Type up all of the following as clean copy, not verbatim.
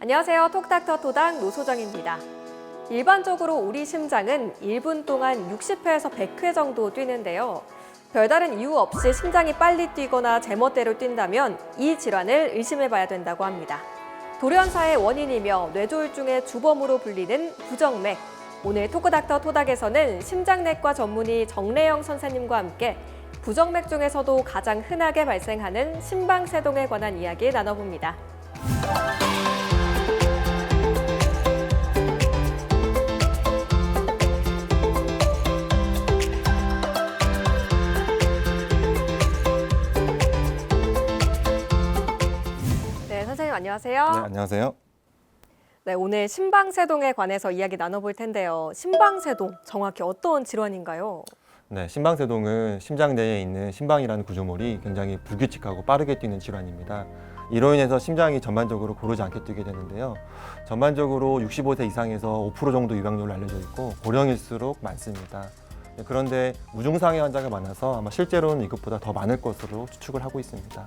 안녕하세요. 톡닥터 토닥 노소정입니다. 일반적으로 우리 심장은 1분 동안 60회에서 100회 정도 뛰는데요. 별다른 이유 없이 심장이 빨리 뛰거나 제멋대로 뛴다면 이 질환을 의심해봐야 된다고 합니다. 돌연사의 원인이며 뇌졸중의 주범으로 불리는 부정맥. 오늘 토크닥터 토닥에서는 심장내과 전문의 정래영 선생님과 함께 부정맥 중에서도 가장 흔하게 발생하는 심방세동에 관한 이야기 나눠봅니다. 네, 선생님 안녕하세요. 네, 안녕하세요. 네, 오늘 심방세동에 관해서 이야기 나눠볼 텐데요. 심방세동, 정확히 어떤 질환인가요? 네, 심방세동은 심장 내에 있는 심방이라는 구조물이 굉장히 불규칙하고 빠르게 뛰는 질환입니다. 이로 인해서 심장이 전반적으로 고르지 않게 뛰게 되는데요. 전반적으로 65세 이상에서 5% 정도 유병률로 알려져 있고 고령일수록 많습니다. 그런데 무증상의 환자가 많아서 아마 실제로는 이것보다 더 많을 것으로 추측을 하고 있습니다.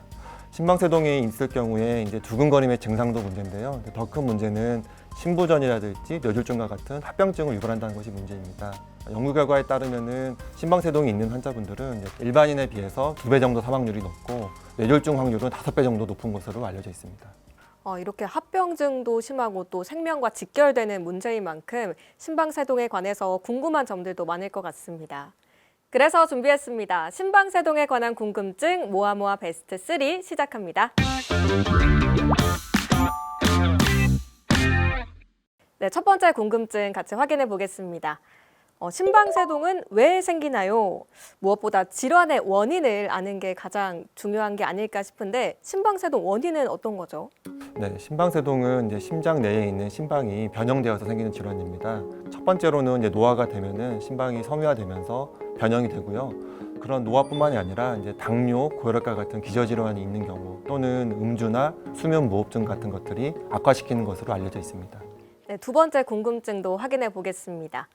심방세동이 있을 경우에 이제 두근거림의 증상도 문제인데요. 더 큰 문제는 심부전이라든지 뇌졸중과 같은 합병증을 유발한다는 것이 문제입니다. 연구 결과에 따르면은 심방세동이 있는 환자분들은 일반인에 비해서 2배 정도 사망률이 높고 뇌졸중 확률은 5배 정도 높은 것으로 알려져 있습니다. 이렇게 합병증도 심하고 또 생명과 직결되는 문제인 만큼 심방세동에 관해서 궁금한 점들도 많을 것 같습니다. 그래서 준비했습니다. 심방세동에 관한 궁금증 모아모아 베스트 3 시작합니다. 네, 첫 번째 궁금증 같이 확인해 보겠습니다. 심방세동은 왜 생기나요? 무엇보다 질환의 원인을 아는 게 가장 중요한 게 아닐까 싶은데 심방세동 원인은 어떤 거죠? 네, 심방세동은 이제 심장 내에 있는 심방이 변형되어서 생기는 질환입니다. 첫 번째로는 이제 노화가 되면은 심방이 섬유화되면서 변형이 되고요. 그런 노화뿐만이 아니라 이제 당뇨, 고혈압과 같은 기저질환이 있는 경우 또는 음주나 수면 무호흡증 같은 것들이 악화시키는 것으로 알려져 있습니다. 네, 두 번째 궁금증도 확인해 보겠습니다.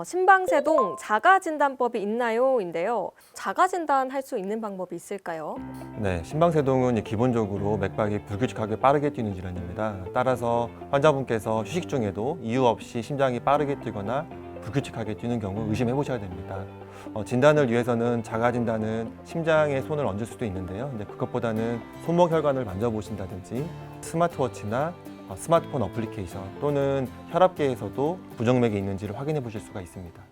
심방세동 자가진단법이 있나요?인데요. 자가진단 할 수 있는 방법이 있을까요? 네, 심방세동은 기본적으로 맥박이 불규칙하게 빠르게 뛰는 질환입니다. 따라서 환자분께서 휴식 중에도 이유 없이 심장이 빠르게 뛰거나 불규칙하게 뛰는 경우 의심해 보셔야 됩니다. 진단을 위해서는 자가진단은 심장에 손을 얹을 수도 있는데요. 근데 그것보다는 손목 혈관을 만져보신다든지 스마트워치나 스마트폰 어플리케이션 또는 혈압계에서도 부정맥이 있는지를 확인해 보실 수가 있습니다.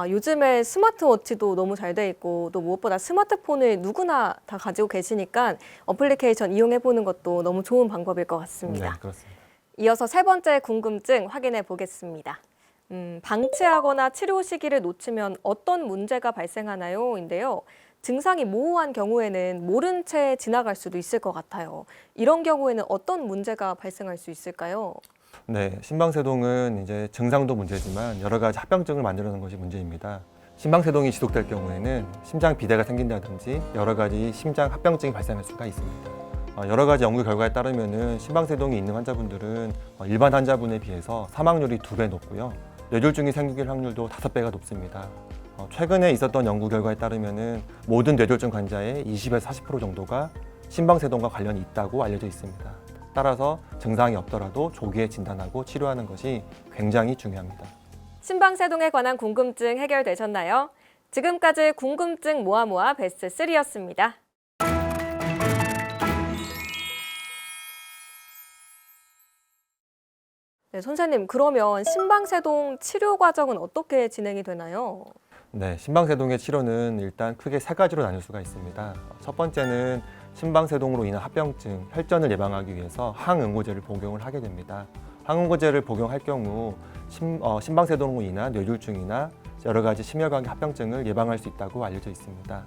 요즘에 스마트워치도 너무 잘 돼 있고 또 무엇보다 스마트폰을 누구나 다 가지고 계시니까 어플리케이션 이용해 보는 것도 너무 좋은 방법일 것 같습니다. 네, 그렇습니다. 이어서 세 번째 궁금증 확인해 보겠습니다. 방치하거나 치료 시기를 놓치면 어떤 문제가 발생하나요?인데요. 증상이 모호한 경우에는 모른 채 지나갈 수도 있을 것 같아요. 이런 경우에는 어떤 문제가 발생할 수 있을까요? 네, 심방세동은 이제 증상도 문제지만 여러 가지 합병증을 만들어내는 것이 문제입니다. 심방세동이 지속될 경우에는 심장 비대가 생긴다든지 여러 가지 심장 합병증이 발생할 수가 있습니다. 여러 가지 연구 결과에 따르면은 심방세동이 있는 환자분들은 일반 환자분에 비해서 사망률이 2배 높고요. 뇌졸중이 생길 확률도 5배가 높습니다. 최근에 있었던 연구 결과에 따르면은 모든 뇌졸중 환자의 20에서 40% 정도가 심방세동과 관련이 있다고 알려져 있습니다. 따라서 증상이 없더라도 조기에 진단하고 치료하는 것이 굉장히 중요합니다. 심방세동에 관한 궁금증 해결되셨나요? 지금까지 궁금증 모아모아 베스트 3였습니다. 네, 선생님, 그러면 심방세동 치료 과정은 어떻게 진행이 되나요? 네, 심방세동의 치료는 일단 크게 3가지로 나눌 수가 있습니다. 첫 번째는 심방세동으로 인한 합병증, 혈전을 예방하기 위해서 항응고제를 복용을 하게 됩니다. 항응고제를 복용할 경우 심방세동으로 인한 뇌졸중이나 여러 가지 심혈관계 합병증을 예방할 수 있다고 알려져 있습니다.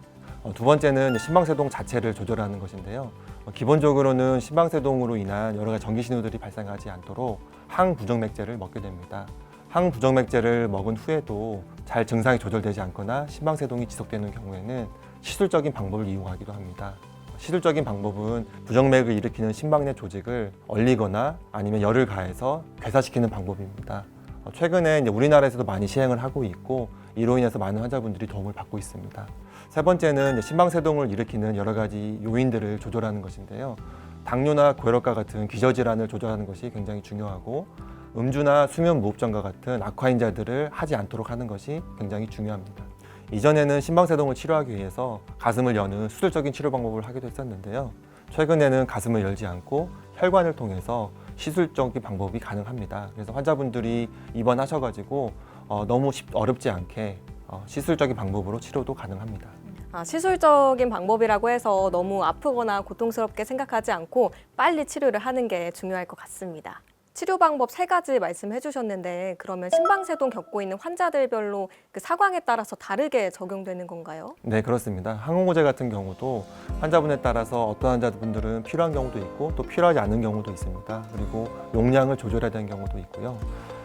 두 번째는 심방세동 자체를 조절하는 것인데요. 기본적으로는 심방세동으로 인한 여러 가지 전기 신호들이 발생하지 않도록 항부정맥제를 먹게 됩니다. 항부정맥제를 먹은 후에도 잘 증상이 조절되지 않거나 심방세동이 지속되는 경우에는 시술적인 방법을 이용하기도 합니다. 시술적인 방법은 부정맥을 일으키는 심방 내 조직을 얼리거나 아니면 열을 가해서 괴사시키는 방법입니다. 최근에 이제 우리나라에서도 많이 시행을 하고 있고 이로 인해서 많은 환자분들이 도움을 받고 있습니다. 세 번째는 심방세동을 일으키는 여러 가지 요인들을 조절하는 것인데요. 당뇨나 고혈압과 같은 기저질환을 조절하는 것이 굉장히 중요하고 음주나 수면 무호흡증과 같은 악화인자들을 하지 않도록 하는 것이 굉장히 중요합니다. 이전에는 심방세동을 치료하기 위해서 가슴을 여는 수술적인 치료 방법을 하기도 했었는데요. 최근에는 가슴을 열지 않고 혈관을 통해서 시술적인 방법이 가능합니다. 그래서 환자분들이 입원하셔가지고 너무 어렵지 않게 시술적인 방법으로 치료도 가능합니다. 시술적인 방법이라고 해서 너무 아프거나 고통스럽게 생각하지 않고 빨리 치료를 하는 게 중요할 것 같습니다. 치료 방법 3가지 말씀해 주셨는데 그러면 심방세동 겪고 있는 환자들별로 그 사광에 따라서 다르게 적용되는 건가요? 네, 그렇습니다. 항응고제 같은 경우도 환자분에 따라서 어떤 환자분들은 필요한 경우도 있고 또 필요하지 않은 경우도 있습니다. 그리고 용량을 조절해야 되는 경우도 있고요.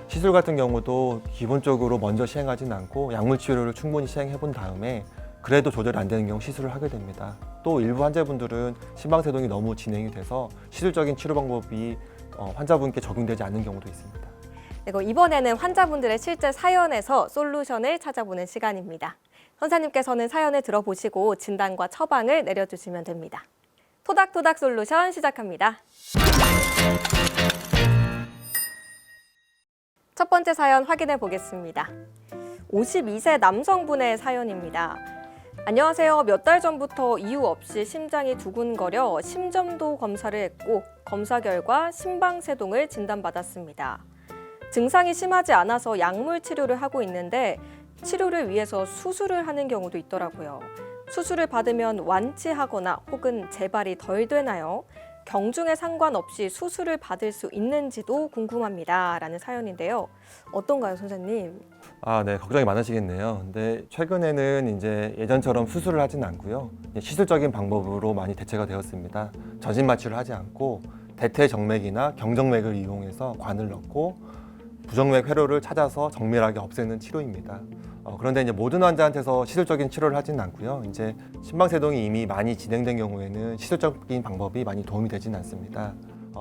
시술 같은 경우도 기본적으로 먼저 시행하지는 않고 약물 치료를 충분히 시행해 본 다음에 그래도 조절이 안 되는 경우 시술을 하게 됩니다. 또 일부 환자분들은 심방세동이 너무 진행이 돼서 시술적인 치료 방법이 환자분께 적용되지 않는 경우도 있습니다. 네, 이번에는 환자분들의 실제 사연에서 솔루션을 찾아보는 시간입니다. 선생님께서는 사연을 들어보시고 진단과 처방을 내려주시면 됩니다. 토닥토닥 솔루션 시작합니다. 첫 번째 사연 확인해 보겠습니다. 52세 남성분의 사연입니다. 안녕하세요. 몇 달 전부터 이유 없이 심장이 두근거려 심전도 검사를 했고 검사 결과 심방세동을 진단받았습니다. 증상이 심하지 않아서 약물 치료를 하고 있는데 치료를 위해서 수술을 하는 경우도 있더라고요. 수술을 받으면 완치하거나 혹은 재발이 덜 되나요? 경중에 상관없이 수술을 받을 수 있는지도 궁금합니다. 라는 사연인데요. 어떤가요, 선생님? 네, 걱정이 많으시겠네요. 근데 최근에는 이제 예전처럼 수술을 하지는 않고요. 시술적인 방법으로 많이 대체가 되었습니다. 전신 마취를 하지 않고 대퇴정맥이나 경정맥을 이용해서 관을 넣고 부정맥 회로를 찾아서 정밀하게 없애는 치료입니다. 그런데 이제 모든 환자한테서 시술적인 치료를 하지는 않고요. 이제 심방세동이 이미 많이 진행된 경우에는 시술적인 방법이 많이 도움이 되지는 않습니다.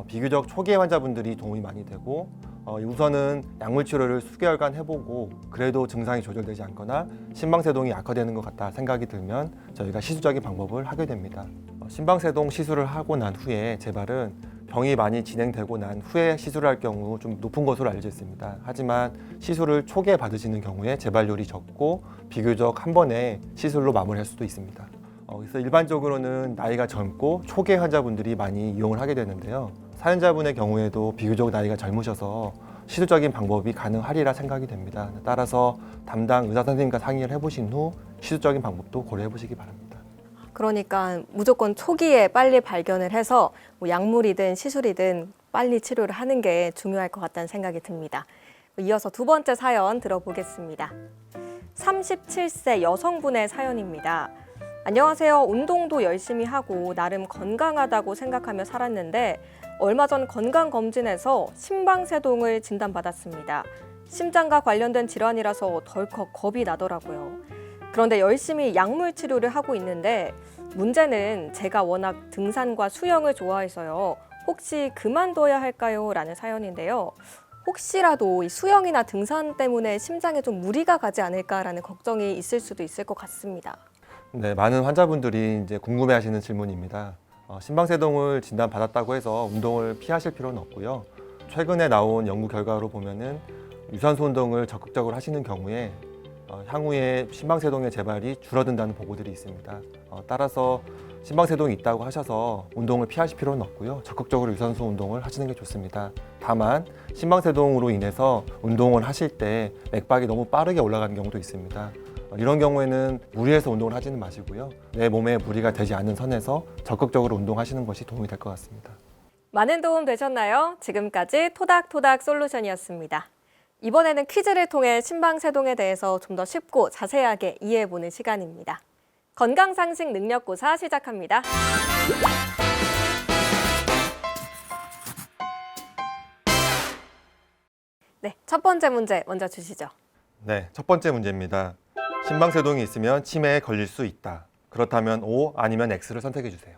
비교적 초기의 환자분들이 도움이 많이 되고 우선은 약물 치료를 수개월간 해보고 그래도 증상이 조절되지 않거나 심방세동이 악화되는 것 같다 생각이 들면 저희가 시술적인 방법을 하게 됩니다. 심방세동 시술을 하고 난 후에 재발은 병이 많이 진행되고 난 후에 시술을 할 경우 좀 높은 것으로 알려져 있습니다. 하지만 시술을 초기에 받으시는 경우에 재발률이 적고 비교적 한 번에 시술로 마무리할 수도 있습니다. 그래서 일반적으로는 나이가 젊고 초기 환자분들이 많이 이용을 하게 되는데요. 사연자분의 경우에도 비교적 나이가 젊으셔서 시술적인 방법이 가능하리라 생각이 됩니다. 따라서 담당 의사 선생님과 상의를 해보신 후 시술적인 방법도 고려해 보시기 바랍니다. 그러니까 무조건 초기에 빨리 발견을 해서 뭐 약물이든 시술이든 빨리 치료를 하는 게 중요할 것 같다는 생각이 듭니다. 이어서 두 번째 사연 들어보겠습니다. 37세 여성분의 사연입니다. 안녕하세요. 운동도 열심히 하고 나름 건강하다고 생각하며 살았는데 얼마 전 건강검진에서 심방세동을 진단받았습니다. 심장과 관련된 질환이라서 덜컥 겁이 나더라고요. 그런데 열심히 약물 치료를 하고 있는데 문제는 제가 워낙 등산과 수영을 좋아해서요. 혹시 그만둬야 할까요? 라는 사연인데요. 혹시라도 이 수영이나 등산 때문에 심장에 좀 무리가 가지 않을까라는 걱정이 있을 수도 있을 것 같습니다. 네, 많은 환자분들이 이제 궁금해하시는 질문입니다. 심방세동을 진단받았다고 해서 운동을 피하실 필요는 없고요. 최근에 나온 연구 결과로 보면은 유산소 운동을 적극적으로 하시는 경우에 향후에 심방세동의 재발이 줄어든다는 보고들이 있습니다. 따라서 심방세동이 있다고 하셔서 운동을 피하실 필요는 없고요. 적극적으로 유산소 운동을 하시는 게 좋습니다. 다만 심방세동으로 인해서 운동을 하실 때 맥박이 너무 빠르게 올라가는 경우도 있습니다. 이런 경우에는 무리해서 운동을 하지는 마시고요. 내 몸에 무리가 되지 않는 선에서 적극적으로 운동하시는 것이 도움이 될 것 같습니다. 많은 도움 되셨나요? 지금까지 토닥토닥 솔루션이었습니다. 이번에는 퀴즈를 통해 심방세동에 대해서 좀 더 쉽고 자세하게 이해해보는 시간입니다. 건강상식 능력고사 시작합니다. 네, 첫 번째 문제 먼저 주시죠. 네, 첫 번째 문제입니다. 심방세동이 있으면 치매에 걸릴 수 있다. 그렇다면 O 아니면 X를 선택해 주세요.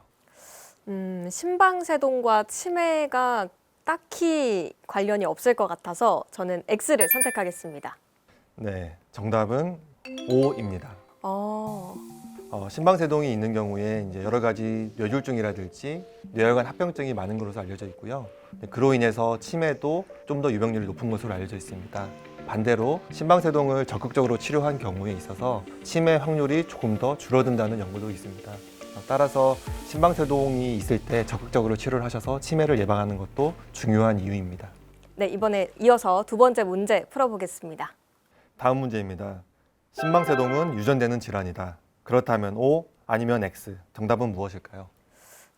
심방세동과 치매가 딱히 관련이 없을 것 같아서 저는 X를 선택하겠습니다. 네, 정답은 O입니다. 심방세동이 있는 경우에 이제 여러 가지 뇌졸중이라든지 뇌혈관 합병증이 많은 것으로 알려져 있고요. 그로 인해서 치매도 좀 더 유병률이 높은 것으로 알려져 있습니다. 반대로 심방세동을 적극적으로 치료한 경우에 있어서 치매 확률이 조금 더 줄어든다는 연구도 있습니다. 따라서 심방세동이 있을 때 적극적으로 치료를 하셔서 치매를 예방하는 것도 중요한 이유입니다. 네, 이번에 이어서 두 번째 문제 풀어보겠습니다. 다음 문제입니다. 심방세동은 유전되는 질환이다. 그렇다면 O 아니면 X. 정답은 무엇일까요?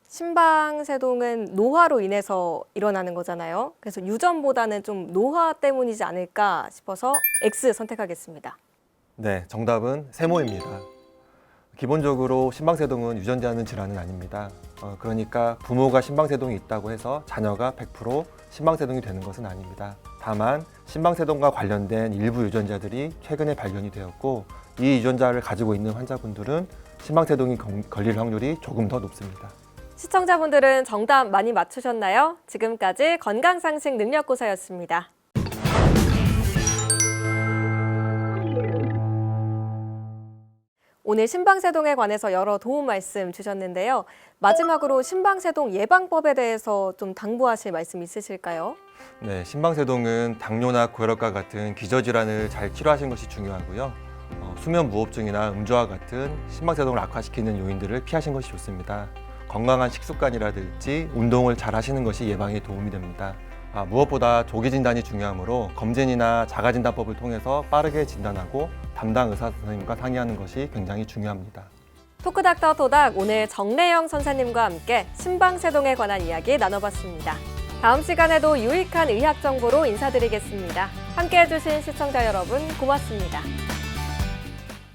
심방세동은 노화로 인해서 일어나는 거잖아요. 그래서 유전보다는 좀 노화 때문이지 않을까 싶어서 X 선택하겠습니다. 네, 정답은 세모입니다. 기본적으로 심방세동은 유전자는 질환은 아닙니다. 그러니까 부모가 심방세동이 있다고 해서 자녀가 100% 심방세동이 되는 것은 아닙니다. 다만 심방세동과 관련된 일부 유전자들이 최근에 발견이 되었고 이 유전자를 가지고 있는 환자분들은 심방세동이 걸릴 확률이 조금 더 높습니다. 시청자분들은 정답 많이 맞추셨나요? 지금까지 건강상식 능력고사였습니다. 오늘 심방세동에 관해서 여러 도움 말씀 주셨는데요. 마지막으로 심방세동 예방법에 대해서 좀 당부하실 말씀 있으실까요? 네, 심방세동은 당뇨나 고혈압과 같은 기저질환을 잘 치료하시는 것이 중요하고요. 수면 무호흡증이나 음주와 같은 심방세동을 악화시키는 요인들을 피하시는 것이 좋습니다. 건강한 식습관이라든지 운동을 잘 하시는 것이 예방에 도움이 됩니다. 무엇보다 조기 진단이 중요하므로 검진이나 자가진단법을 통해서 빠르게 진단하고 담당 의사 선생님과 상의하는 것이 굉장히 중요합니다. 토크닥터 토닥 오늘 정래영 선생님과 함께 심방세동에 관한 이야기 나눠봤습니다. 다음 시간에도 유익한 의학 정보로 인사드리겠습니다. 함께해 주신 시청자 여러분 고맙습니다.